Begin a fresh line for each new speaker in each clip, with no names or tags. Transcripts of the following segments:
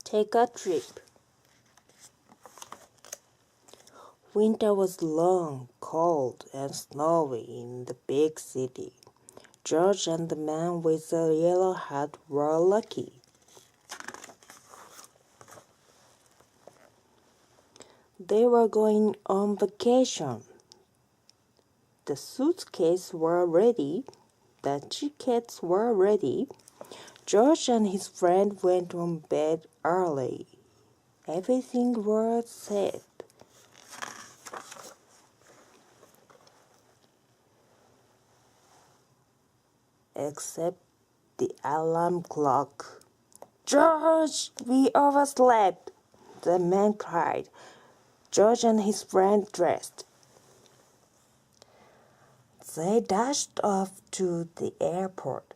Take a trip. Winter was long, cold, and snowy in the big city. George and the man with the yellow hat were lucky. They were going on vacation. The suitcases were ready. The tickets were ready. George and his friend went on bed early. Everything was set. Except the alarm clock. "George, we overslept!" the man cried. George and his friend dressed. They dashed off to the airport.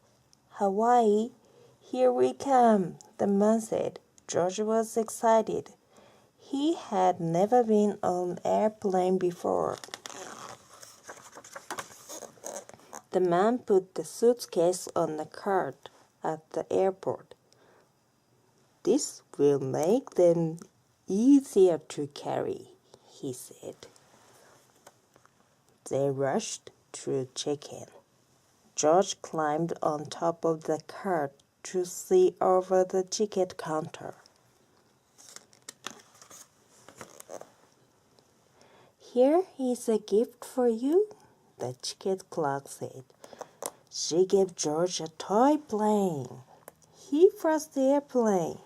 "Hawaii, here we come," the man said. George was excited. He had never been on an airplane before. The man put the suitcase on a cart at the airport. "This will make them easier to carry," he said. They rushed to check-in. George climbed on top of the cart to see over the ticket counter. "Here is a gift for you," the ticket clerk said. She gave George a toy plane. His first airplane.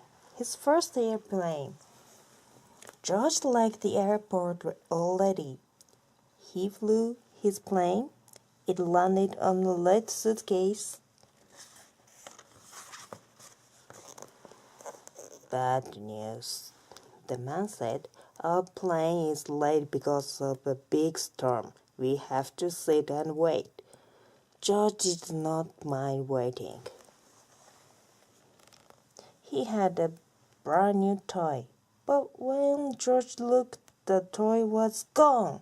George liked the airport already. He flew his plane. It landed on the red suitcase. "Bad news," the man said. "Our plane is late because of a big storm. We have to sit and wait." George did not mind waiting. He had a brand new toy. But when George looked, the toy was gone.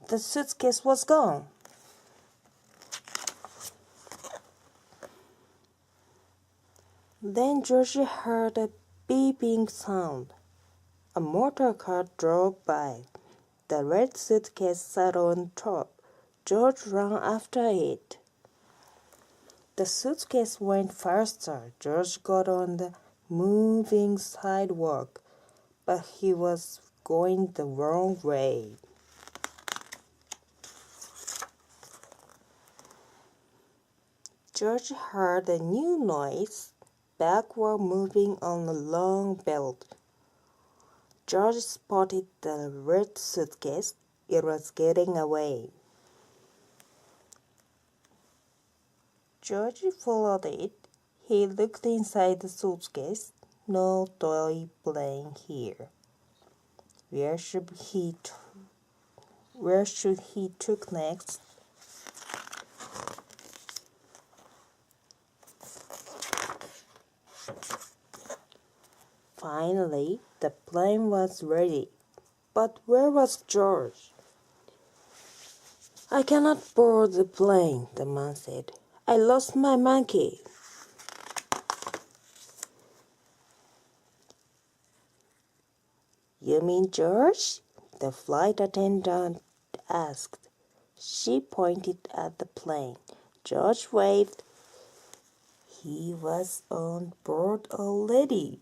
The suitcase was gone. Then George heard a beeping sound. A motor car drove by. The red suitcase sat on top. George ran after it. The suitcase went faster. George got on the moving sidewalk, but he was going the wrong way. George heard a new noise, backward moving on a long belt. George spotted the red suitcase. It was getting away. George followed it. He looked inside the suitcase. No toy plane here. Where should he took next? Finally, the plane was ready. But where was George? "I cannot board the plane," the man said. "I lost my monkey." "You mean George?" the flight attendant asked. She pointed at the plane. George waved. He was on board already.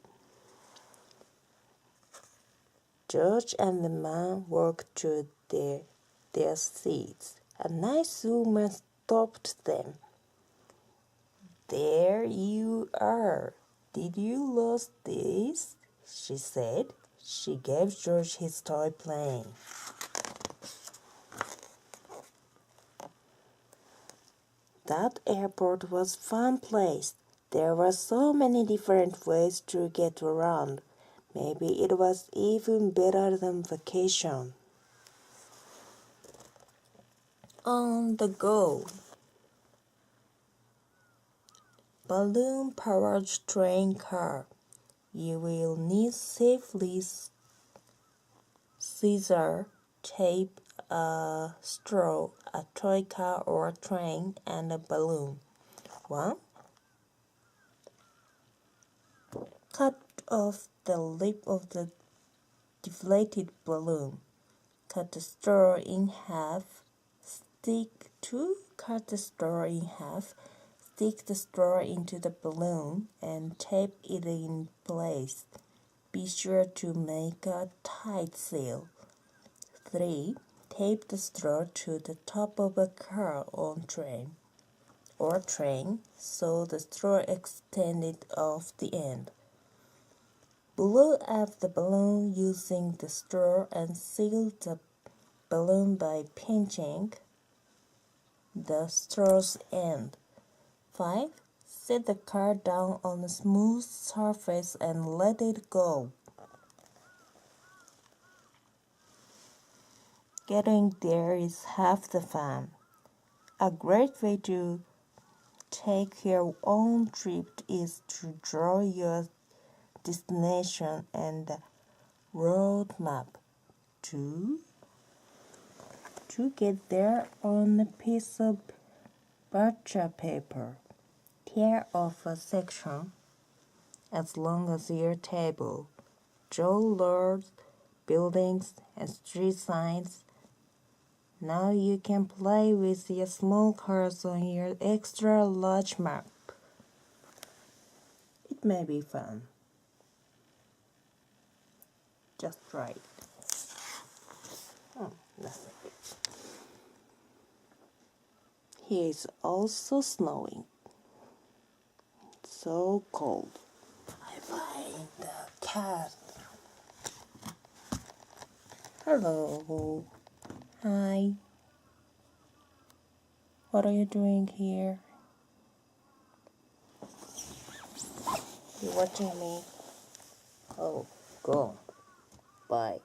George and the man walked to their seats. A nice woman stopped them. "There you are. Did you lose this?" she said. She gave George his toy plane. That airport was a fun place. There were so many different ways to get around. Maybe it was even better than vacation. On the go. Balloon-powered train car. You will need safely scissors, tape, a straw, a toy car or train, and a balloon. 1. Cut off the lip of the deflated balloon. Cut the straw in half. Cut the straw in half. Stick the straw into the balloon and tape it in place. Be sure to make a tight seal. 3. Tape the straw to the top of a car or train so the straw extended off the end. Blow up the balloon using the straw and seal the balloon by pinching the straw's end. 5. Set the car down on a smooth surface and let it go. Getting there is half the fun. A great way to take your own trip is to draw your destination and the road map to get there on a piece of butcher paper. Tear off a section as long as your table. Draw roads, buildings, and street signs. Now you can play with your small cars on your extra large map. It may be fun. Just try it. Nothing. Here is also snowing. So cold. I find the cat. Hello. Hi. What are you doing here? You watching me? Oh, go. Bye.